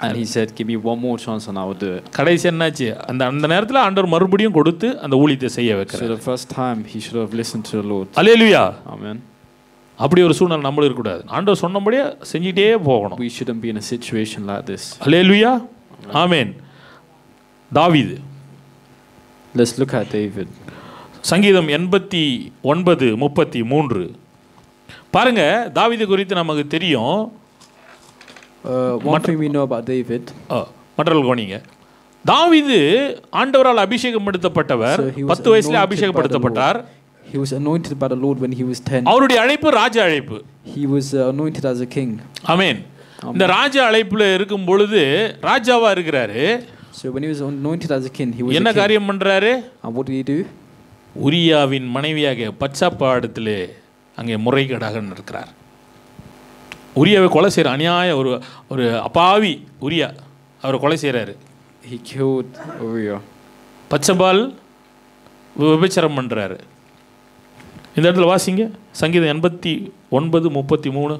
And he said, give me one more chance and I will do it. கடைசி என்னாச்சு? அந்த நேரத்தில் ஆண்டவர் மறுபடியும் கொடுத்து அந்த ஊழியத்தை செய்ய வைக்கிறார். So the first time he should have listened to the Lord. Hallelujah. Amen. அப்படி ஒரு சூழ்நிலை நம்மளும் இருக்கக்கூடாது. ஆண்டவர் சொன்னபடியே செஞ்சிட்டே போகணும். We shouldn't be in a situation like this. அல்லேலூயா. ஆமென். தாவீது. Let's look at David. சங்கீதம் 89:33. பாருங்க, தாவீது குறித்து நமக்கு தெரியும். One thing we know about David. மற்றவர்கள் கவனிங்க. தாவீது ஆண்டவரால் அபிஷேகம் படுத்தப்பட்டவர். 10 வயசுல அபிஷேகப்படுத்தப்பட்டார். He was anointed by the Lord when he was 10. அவருடைய அழைப்பு ராஜ அழைப்பு. He was anointed as a king. ஆமென். இந்த ராஜ அழைப்புல இருக்கும் பொழுது ராஜாவா இருக்கிறாரு. So when he was anointed as a king, he was என்ன காரியம் பண்றாரு? And what did he do? உரியாவின் மனைவியாக பத்சபாவிடத்திலே அங்கே முறைகேடாக இருக்கிறார். உரியாவை கொலை செய்கிற அநியாய ஒரு அப்பாவி உரியா அவரை கொலை செய்கிறாரு. He killed Uriah. பத்சபால் விபச்சாரம் பண்ணுறாரு. இந்த இடத்துல வாசிங்க சங்கீதம் 89:33.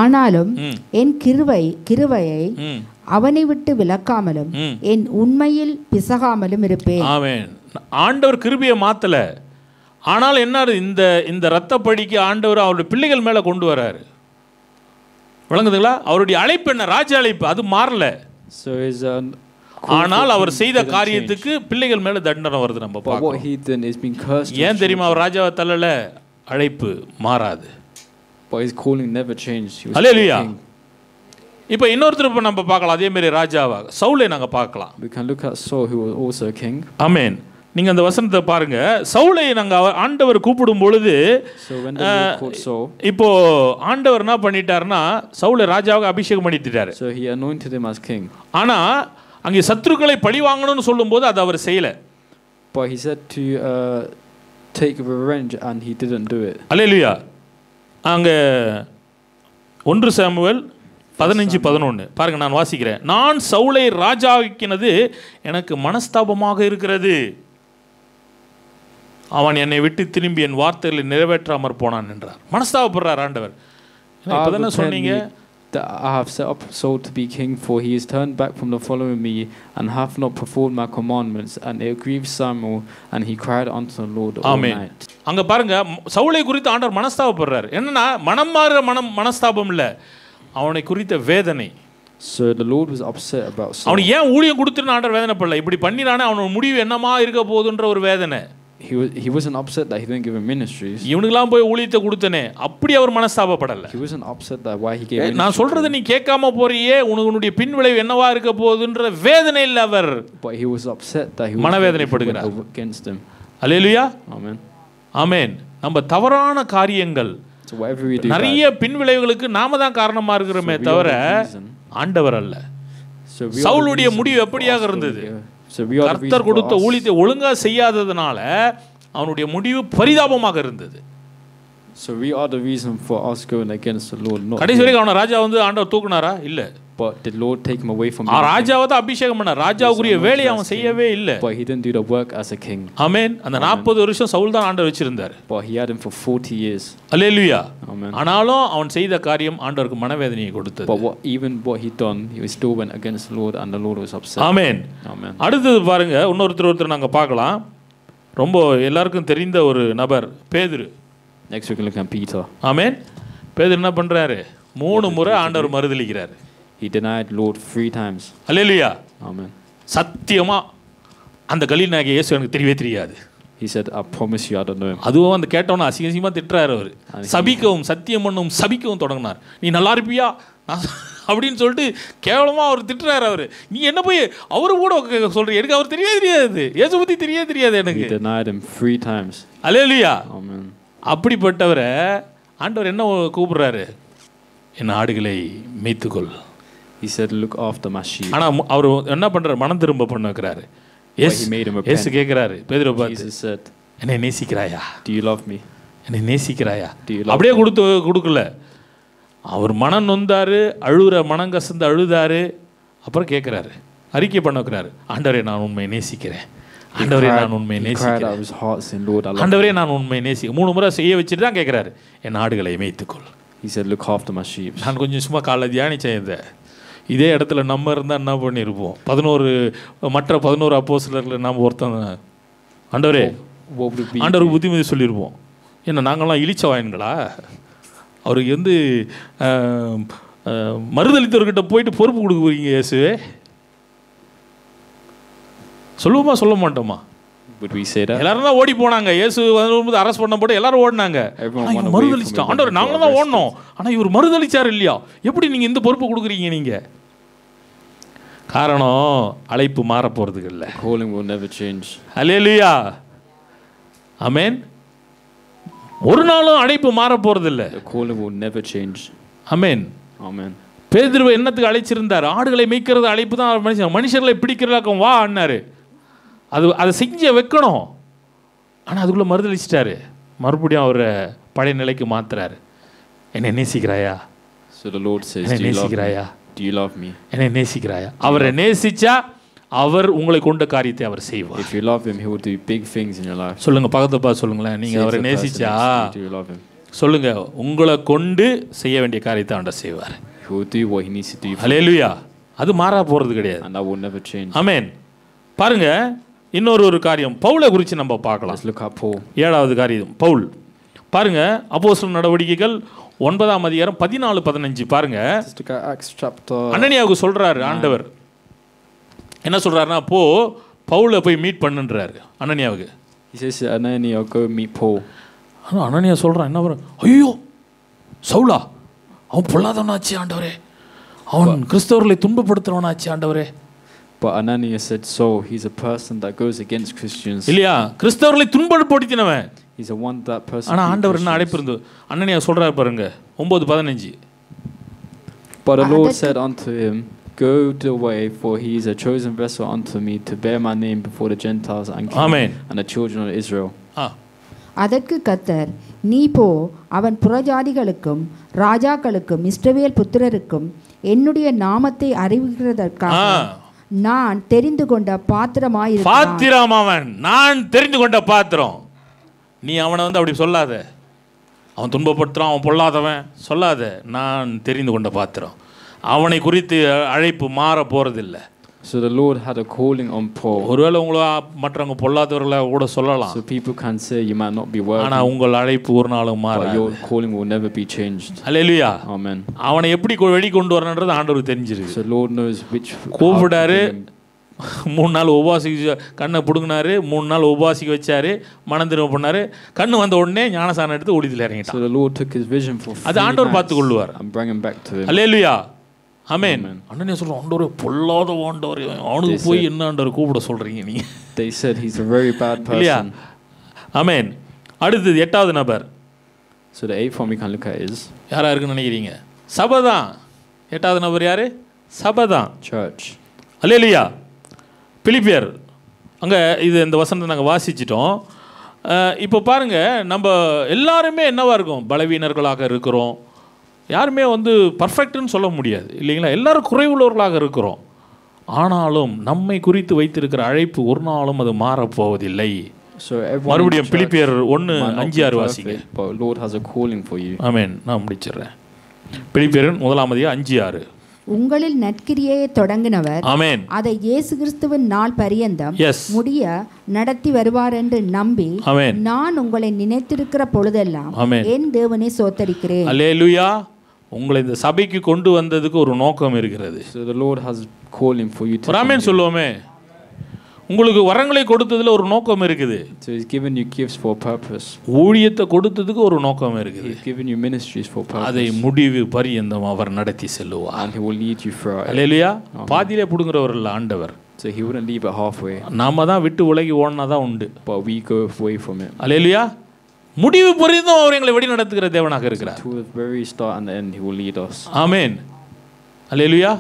ஆனாலும் என் கிருபையை அவனை விட்டு விலக்காமலும் என் உண்மையில் பிசகாமலும் இருப்பேன். ஆமென். ஆண்டவர் கிருபையை மாத்தல. ஆனால் என்ன, இந்த ரத்தப்படிக்கு ஆண்டவர் அவருடைய பிள்ளைகள் மேல கொண்டு வராரு. விளங்குதுங்களா? அவருடைய அழைப்பு என்ன? ராஜ அழைப்பு. அது மாறல. ஆனால் அவர் செய்த காரியத்துக்கு பிள்ளைகள் மேல தண்டனை வருது. நம்ம பார்க்கிறோம். ஏன் தெரியுமா? அவர் ராஜாவை தள்ளல. அழைப்பு மாறாது. But his calling never changed. ஹல்லேலூயா. இப்போ இன்னொருத்தர் நம்ம பார்க்கலாம் அதே மாதிரி ராஜாவா. சவுலை நாங்க பார்க்கலாம். We can look at Saul, who was also a king. ஆமென். நீங்க அந்த வசனத்தை பாருங்க. சவுலை நாங்க ஆண்டவர் கூப்பிடும் பொழுது இப்போ ஆண்டவர் என்ன பண்ணிட்டாருன்னா சவுலை ராஜாவாக அபிஷேகம் பண்ணிட்டாரு. So he anointed him as king. ஆனா அங்கே சத்துருக்களை பழி வாங்கணும்னு சொல்லும்போது அது அவர் செய்யல. But he said to take revenge and he didn't do it. அல்லேலூயா. அங்க 1 சாமுவேல் 15:11 பாருங்க, நான் வாசிக்கிறேன். நான் சவுலை ராஜாக்கினது எனக்கு மனஸ்தாபமாக இருக்கிறது. அவன் என்னை விட்டு திரும்பி என் வார்த்தைகளை நிறைவேற்றாமற் போனான் என்றார். மனஸ்தாபப்படுறார் ஆண்டவர். இப்பதானே சொன்னீங்க that I have set up Saul to be king, for he is turned back from the following me, and hath not performed my commandments. And it grieved Samuel, and he cried unto the Lord all Amen. night. அங்க பாருங்க, சவுலை குறித்து ஆண்டவர் மனஸ்தாபப்படுறாரு. என்னன்னா, மனம் மாறுற மனஸ்தாபம் இல்ல, அவனை குறித்த வேதனை. So the Lord was upset about Saul. அவனுக்கு ஏன் ஊழியம் கொடுத்துன்னு ஆண்டவர் வேதனைப்படல, இப்படி பண்ணினானே அவனோட முடிவு என்னமா இருக்க போகுதுன்ற ஒரு வேதனை. He wasn't upset that he didn't give him ministries. இவனுக்கெல்லாம் போய் ஊழியத்தை கொடுத்தனே, அப்படி அவர் மனஸ்தாபப்படல. He wasn't upset that why he gave ministries. நான் சொல்றதை நீ கேட்காம போறியே, உன்னுடைய பின்விளைவு என்னவா இருக்க போகுதுன்ற வேதனை இல்ல அவர். But he was upset that he மனவேதனைப்படுகிறார் against him. Hallelujah. Amen. ஆமென். நம்ம தவறான காரியங்கள், So whatever we do, நிறைய பின்விளைவுகளுக்கு நாம தான் காரணமா இருக்கிறோமே தவிர ஆண்டவர் அல்ல. சவுலுடைய முடிவு எப்படியாக இருந்தது? கர்த்தர் கொடுத்த ஊழியத்தை ஒழுங்கா செய்யாததனால அவனுடைய முடிவு பரிதாபமாக இருந்தது. So we are the reason for us going against the Lord. கடைசி வரைக்கும் அவன ராஜா வந்து ஆண்டவர் தூக்குனாரா? இல்ல. But did Lord take him away from him? ராஜாவை தான் அபிஷேகம் பண்ணார், ராஜாவுக்குரிய வேலையை அவன் செய்யவே இல்ல. But he didn't do the work as a king. ஆமென். அந்த 40 வருஷம் சவுல் தான் ஆண்டவர் வச்சிருந்தார். But he had him for 40 years. Hallelujah. Amen. ஆனாலும் அவன் செய்த காரியம் ஆண்டவருக்கு மனவேதனையை கொடுத்தது. But what he done, he still went against the Lord, and the Lord was upset. Amen. Amen. அடுத்தது பாருங்க, ஒருத்தர் நாங்க பார்க்கலாம். ரொம்ப எல்லாருக்கும் தெரிந்த ஒரு நபர் பேதுரு. Next we can look at Peter. ஆமென். பேதுரு என்ன பண்றாரு? 3 முறை ஆண்டவர் மறுதலிக்கிறார். He denied Lord 3 times. Hallelujah. Amen. சத்தியமா அந்த கலீல்நாயக இயேசு எனக்கு தெரியவே தெரியாது. He said, I promise you I don't know him. அதுவும் அந்த கேட்டவன அசிங்கமா திட்டுறாரு அவர். சபிக்கவும் சத்தியம் பண்ணவும் சபிக்கவும் தொடங்கினார். நீ நல்லா இருப்பியா அப்படின்னு சொல்லிட்டு கேவலமா அவர் திட்டுறாரு. அவர் நீ என்ன போய் அவரு கூட சொல்ற, எனக்கு அவர் தெரியவே தெரியாது, இயேசு பத்தி தெரியவே தெரியாது எனக்கு. He denied him 3 times. Hallelujah. Amen. அப்படிப்பட்டவரை ஆண்டவர் என்ன கூப்பிடுறாரு? என் ஆடுகளை மேய்த்துக்கொள். He said, look after my sheep. ஆனா அவர் என்ன பண்றாரு? மனம் திரும்ப பண்ண வைக்கிறாரு. இயேசு கேக்குறாரு பேதுருவை பார்த்து, Jesus said, என்னை நேசிக்கிறாயா? do you love me? என்னை நேசிக்கிறாயா? அப்படியே கொடுக்கல. அவர் மனம் நொந்தாரு, மனம் கசந்து அழுதாரு. அப்புறம் கேட்கிறாரு, அறிக்கை பண்ண வைக்கிறாரு, ஆண்டவரே நான் உண்மையை நேசிக்கிறேன், ஆண்டவரே நான் உண்மையை நேசிக்கிறேன், ஆண்டவரே நான் உண்மையை நேசிக்கிறேன். 3 முறை செய்ய வச்சுட்டு தான் கேட்கிறாரு, என் ஆடுகளை மேய்த்துக்கொள். He said, look after my sheep. நான் கொஞ்சம் சும்மா காலைல தியானிச்சேன் இதை. இதே இடத்துல நம்ம இருந்தால் என்ன பண்ணியிருப்போம்? 11 அப்போஸ்தலர்ல நாம் ஒருத்தன், ஆண்டவரே ஆண்டவருக்கு புத்திமதி சொல்லியிருப்போம். என்ன நாங்கள்லாம் இழிச்ச வாயன்களா? அவருக்கு வந்து மறுதளித்தவர்கிட்ட போயிட்டு பொறுப்பு கொடுக்க போறீங்க இயேசுவே? சொல்லுவோமா சொல்ல மாட்டோமா? எல்லாரும் தான் ஓடி போனாங்க. இயேசு வந்து அரெஸ்ட் பண்ண போட்டு எல்லாரும் ஓடினாங்க. மறுதளிச்சிட்டோம் ஆண்டவர், நாங்களும் தான் ஓடணும், ஆனால் இவர் மறுதளிச்சார் இல்லையா? எப்படி நீங்கள் இந்த பொறுப்பு கொடுக்குறீங்க? நீங்கள் காரணம் அழைப்பு மாற போகிறதுக்கு இல்லை. அல்லேலூயா. ஆமென். ஒரு நாளும் அழைப்பு மாற போறது இல்லை. ஆமென். பேதுருவை என்னத்துக்கு அழைச்சிருந்தார்? ஆடுகளை மேய்க்கிறது அழைப்பு தான். மனுஷர்களை பிடிக்கிறதாக்கம் வா அண்ணாரு. அதை செஞ்ச வைக்கணும். ஆனால் அதுக்குள்ளே மறுதளிச்சிட்டாரு. மறுபடியும் அவரை பழைய நிலைக்கு மாத்துறாரு. என்னை நேசிக்கிறாயா? என்னை நேசிக்கிறாயா? என்னை நேசிக்கிறாயா? அவரை நேசிச்சா அவர் உங்களை கொண்ட காரியத்தை அவர் செய்வார். If you love him, he will do big things in your life. சொல்லுங்க, பக்கத்துல பார்த்து சொல்லுங்களேன், நீங்க அவரை நேசிச்சா சொல்லுங்க, உங்களை கொண்டு செய்ய வேண்டிய காரியத்தை ஆண்டவர் செய்வார். He will do what he needs to do. ஹல்லேலூயா. அது மாறா போறது கிடையாது. And that will never change. ஆமென். பாருங்க, இன்னொரு காரியம் பவுலை குறித்து நம்ம பார்க்கலாம். Let's look at Paul. 7வது காரியம் பவுல். பாருங்க, அப்போஸ்தலர் நடவடிக்கைகள் 9ஆம் அதிகாரம் 14-15 பாருங்க. அனனியாவுக்கு சொல்றாரு ஆண்டவர். என்ன சொல்றாருன்னா, பவுலை போய் மீட் பண்ணுன்றாரு அனனியாவுக்கு. He says Ananias, go meet Paul. Ananias சொல்றான், என்ன வரும்? ஐயோ சவுலா, அவன் பொல்லாதவனாச்சு ஆண்டவரே, அவன் கிறிஸ்தவர்களை துன்பப்படுத்துறவனாச்சு ஆண்டவரே. But Ananias said, so he's a person that goes against Christians. இல்லையா? கிறிஸ்தவர்களை துன்பப்படுத்தினவன். He's the one that person. ஆனா ஆண்டவர் என்ன அழைப்பு இருந்து அனனியா சொல்றாரு பாருங்க 9:15. But the Lord said unto him, go the way, for he is a chosen vessel unto me to bear my name before the Gentiles and the children of Israel. அதற்கு கர்த்தர், நீ போ, அவன் புறஜாதிகளுக்கும் ராஜாக்களுக்கும் இஸ்ரவேல் புத்திரருக்கும் என்னுடைய நாமத்தை அறிவிக்கிறதற்காக நான் தெரிந்து கொண்ட பாத்திரம். அவன் நான் தெரிந்து கொண்ட பாத்திரம். நீ அவனை வந்து அப்படி சொல்லாத. அவன் துன்பப்படுத்துகிறான், அவன் பொல்லாதவன் சொல்லாத. நான் தெரிந்து கொண்ட பாத்திரம். அவனை குறித்து அழைப்பு மாற போகிறதில்லை. So the Lord had a calling on Paul. ஒருவேளை உங்களை மற்றவங்க பொல்லாதவர்களை கூட சொல்லலாம். So people can say you might not be worthy. ஆனால் உங்கள் அழைப்பு ஒரு நாளும் மாறாது. But your calling will never be changed. Hallelujah. Amen. அவனை எப்படி வெளிக்கொண்டு வரணுன்றது ஆண்டவருக்கு தெரிஞ்சிருக்கு. So Lord knows which. கூப்பிடாரு, 3 நாள் உபாசிக்க கண்ணை பிடுங்கினாரு, 3 நாள் உபாசிக்க வச்சாரு, மனம் திரும்ப பண்ணாரு. கண்ணு வந்த உடனே ஞானசானம் எடுத்து ஒளித்தில் இறங்கிட்டான். So the Lord took his vision for 3 அது ஆண்டவர் பார்த்து கொள்வார். and bring him back to him. அல்லேலூயா. ஆமென். அண்ணனே சொல்றோம், ஆண்டவரே பொல்லாத ஆண்டவர், அவனுக்கு போய் என்ன ஆண்டவர் கூப்பிட சொல்றீங்க நீங்க? They said he's a very bad person. ஆமென். அடுத்து 8வது நபர். So the 8th one we can look at is யாரா இருக்குன்னு நினைக்கிறீங்க? சபை தான். 8வது நபர் யாரு? சபை தான். church. அல்லேலூயா. பிலிப்பியர் அங்கே இந்த வசனத்தை நாங்கள் வாசிச்சிட்டோம். இப்போ பாருங்கள், நம்ம எல்லாருமே என்னவா இருக்கும்? பலவீனர்களாக இருக்கிறோம். யாருமே பர்ஃபெக்ட்னு சொல்ல முடியாது இல்லைங்களா? எல்லாரும் குறைவுள்ளவர்களாக இருக்கிறோம். ஆனாலும் நம்மை குறித்து வைத்திருக்கிற அழைப்பு ஒரு நாளும் அது மாறப்போவதில்லை. மறுபடியும் பிலிப்பியர் 1:5-6 வாசிங்க. ஆமென். நான் முடிச்சிடுறேன். பிலிப்பியர் 1:5-6. உங்களில் நற்கிரியை தொடங்கினவர் ஆமென் அதை இயேசு கிறிஸ்துவின் நாள் பரியந்தம் முடிய நடத்தி வருவார் என்று நம்பி நான் உங்களை நினைத்திருக்கிற பொழுதெல்லாம் என் தேவனை ஸ்தோத்திரிக்கிறேன். அல்லேலூயா. உங்களை இந்த சபைக்கு கொண்டு வந்ததுக்கு ஒரு நோக்கம் இருக்கிறது. So the Lord has calling for you to. ஆமென் சொல்லுவோமே. உங்களுக்கு வரங்களை கொடுத்ததுல ஒரு நோக்கம் இருக்குது. So he's given you gifts for purpose. ஊழியத்தை கொடுத்ததுக்கு ஒரு நோக்கம் இருக்குது. He's given you ministries for purpose. அதை முடிவு பரியந்தம் அவர் நடத்தி செல்லுவார். And he will lead you through it. அல்லேலூயா. பாதியிலே புடுங்குறவர் இல்ல ஆண்டவர். So he wouldn't leave it halfway. நாம தான் விட்டு விலகி ஓடுனா தான் உண்டு. But we go away from it. அல்லேலூயா. முடிவு பரியந்தம் அவர் எங்களை வழி நடத்துகிற தேவனாக இருக்கிறார். To the very start and the end he will lead us. ஆமென். அல்லேலூயா.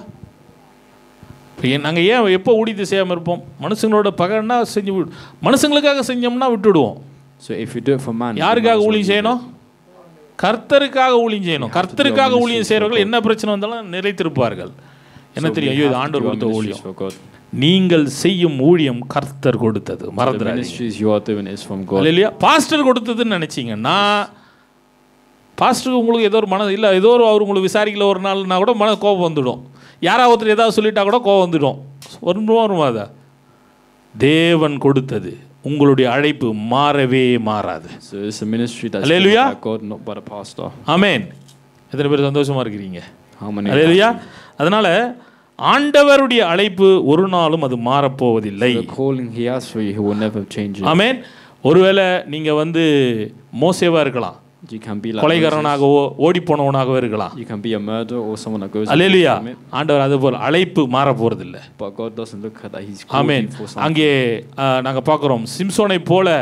நாங்கள் ஏன் எப்போ ஊழியத்தை செய்யாமல் இருப்போம்? மனுஷங்களோட பகன்னா செஞ்சு மனுஷங்களுக்காக செஞ்சோம்னா விட்டுடுவோம். So if you do it for man, யாருக்காக ஊழியம் செய்யணும்? கர்த்தருக்காக ஊழியம் செய்யணும். கர்த்தருக்காக ஊழியம் செய்கிறவர்கள் என்ன பிரச்சனை வந்தாலும் நிலைத்திருப்பார்கள். என்ன தெரியும்? ஐயோ இது ஆண்டவர் கொடுத்த ஊழியம். நீங்கள் செய்யும் ஊழியம் கர்த்தர் கொடுத்தது, மறந்துடாதீங்க. இல்லையா? பாஸ்டர் கொடுத்ததுன்னு நினைச்சீங்கன்னா, பாஸ்டருக்கு உங்களுக்கு ஏதோ ஒரு மன இல்லை, ஏதோ ஒரு அவர் உங்களுக்கு விசாரிக்கல ஒரு நாள்னா கூட மன கோபம் வந்துடும். யாராவது ஒருத்தர் ஏதாவது சொல்லிட்டா கூட கோபம் வந்துடும். வருமாதா? தேவன் கொடுத்தது. உங்களுடைய அழைப்பு மாறவே மாறாது. அல்லேலூயா. ஆமென். எத்தனை பேர் சந்தோஷமா இருக்கிறீங்க? அல்லேலூயா. அதனால ஆண்டவருடைய அழைப்பு ஒரு நாளும் அது மாறப்போவதில்லை. ஆமென். ஒருவேளை நீங்க மோசேவா இருக்கலாம், கொலைகாரனாகவோ ஓடி போனவனாகவோ இருக்கலாம். அல்லேலூயா. ஆண்டவர் அது போல் அழைப்பு மாற போறதில்லை. ஆமென். அங்கே நாங்க பார்க்கிறோம், சிம்சோனை போல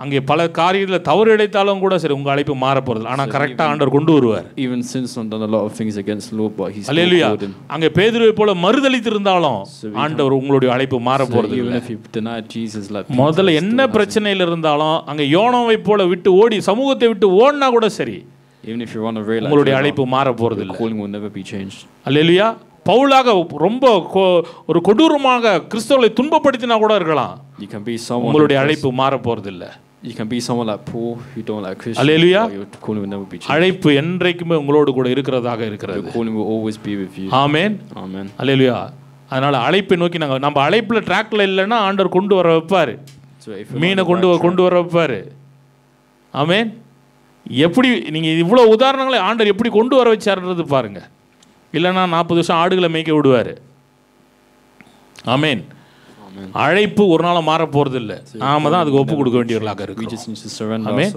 அங்கே பல காரியத்தில் தவறு இழைத்தாலும் கூட சரி உங்க அழைப்பு மாற போறது. ஆனா கரெக்டா ஆண்டவர் கொண்டு வருவார். அல்லேலூயா. அங்கே பேதுருவை போல மறுதலித்து இருந்தாலும் ஆண்டவர் உங்களுடைய அழைப்பு மாற போறது இல்லை. முதல்ல என்ன பிரச்சனையில் இருந்தாலும் அங்கே யோனாவை போல விட்டு ஓடி சமூகத்தை விட்டு ஓடினா கூட சரி உங்களுடைய அழைப்பு மாற போறது இல்லை. அல்லேலூயா. பவுலாக ரொம்ப ஒரு கொடூரமாக கிறிஸ்தவர்களை துன்பப்படுத்தினா கூட இருக்கலாம், உங்களுடைய அழைப்பு மாற போறது இல்லை. அழைப்பு என்றைக்குமே உங்களோடு கூட இருக்கிறதாக இருக்கிறது. ஆமென். அல்லேலூயா. அதனால அழைப்பை நோக்கி நம்ம அழைப்புல ட்ராக்ல இல்லைன்னா ஆண்டவர் கொண்டு வர வைப்பாரு, மீனை கொண்டு வர வைப்பாரு. ஆமென். எப்படி நீங்க இவ்வளவு உதாரணங்களை ஆண்டவர் எப்படி கொண்டு வர வச்சாருன்றது பாருங்க. இல்லைன்னா 40 வருஷம் ஆடுகளை மேய்க்க விடுவார். ஆமென். அழைப்பு ஒரு நாள் மாற போறது இல்லை. நாம தான் அதுக்கு ஒப்பு கொடுக்க வேண்டியவர்களாக இருக்கோம். ஆமென்.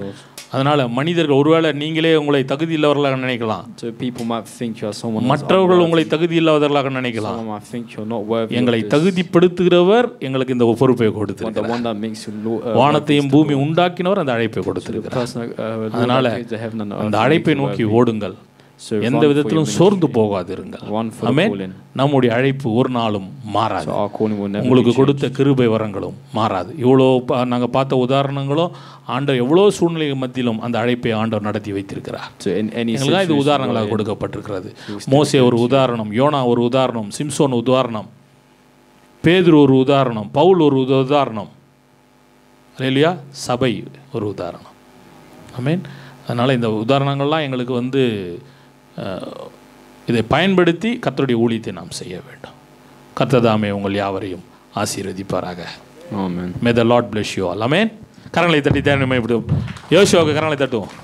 அதனால மனிதர்கள் ஒருவேளை நீங்களே உங்களை தகுதி இல்லாதவர்களாக நினைக்கலாம், மற்றவர்கள் உங்களை தகுதி இல்லாதவர்களாக நினைக்கலாம். எங்களை தகுதிப்படுத்துகிறவர் எங்களுக்கு இந்த பொறுப்பை கொடுத்திருக்கிறார். வானத்தையும் பூமி உண்டாக்கினவர் அந்த அழைப்பை கொடுத்திருக்கிறார். அதனால அந்த அழைப்பை நோக்கி ஓடுங்கள், எந்த விதத்திலும் சோர்ந்து போகாதிருங்கள். ஆமென். நம்முடைய அழைப்பு ஒரு நாளும் மாறாது. உங்களுக்கு கொடுத்த கிருபை வரங்களும் மாறாது. இவ்வளோ நாங்கள் பார்த்த உதாரணங்களும் ஆண்டவர் எவ்வளோ சூழ்நிலை மத்தியிலும் அந்த அழைப்பை ஆண்டவர் நடத்தி வைத்திருக்கிறார். எங்களுக்காக இது உதாரணங்களாக கொடுக்கப்பட்டிருக்கிறது. மோசே ஒரு உதாரணம், யோனா ஒரு உதாரணம், சிம்சோன் உதாரணம், பேதுரு ஒரு உதாரணம், பவுல் ஒரு உதாரணம். அல்லேலூயா. சபை ஒரு உதாரணம். ஆமென். அதனால் இந்த உதாரணங்கள்லாம் எங்களுக்கு வந்து இதை பயன்படுத்தி கர்த்தருடைய ஊழியத்தை நாம் செய்ய வேண்டும். கர்த்தர் தாமே உங்கள் யாவரையும் ஆசீர்வதிப்பாராக. Amen. May the Lord bless you all. Amen. கரங்களை தட்டி தேவனை இப்படி யோசுவாவுக்கு கரங்களை தட்டுவோம்.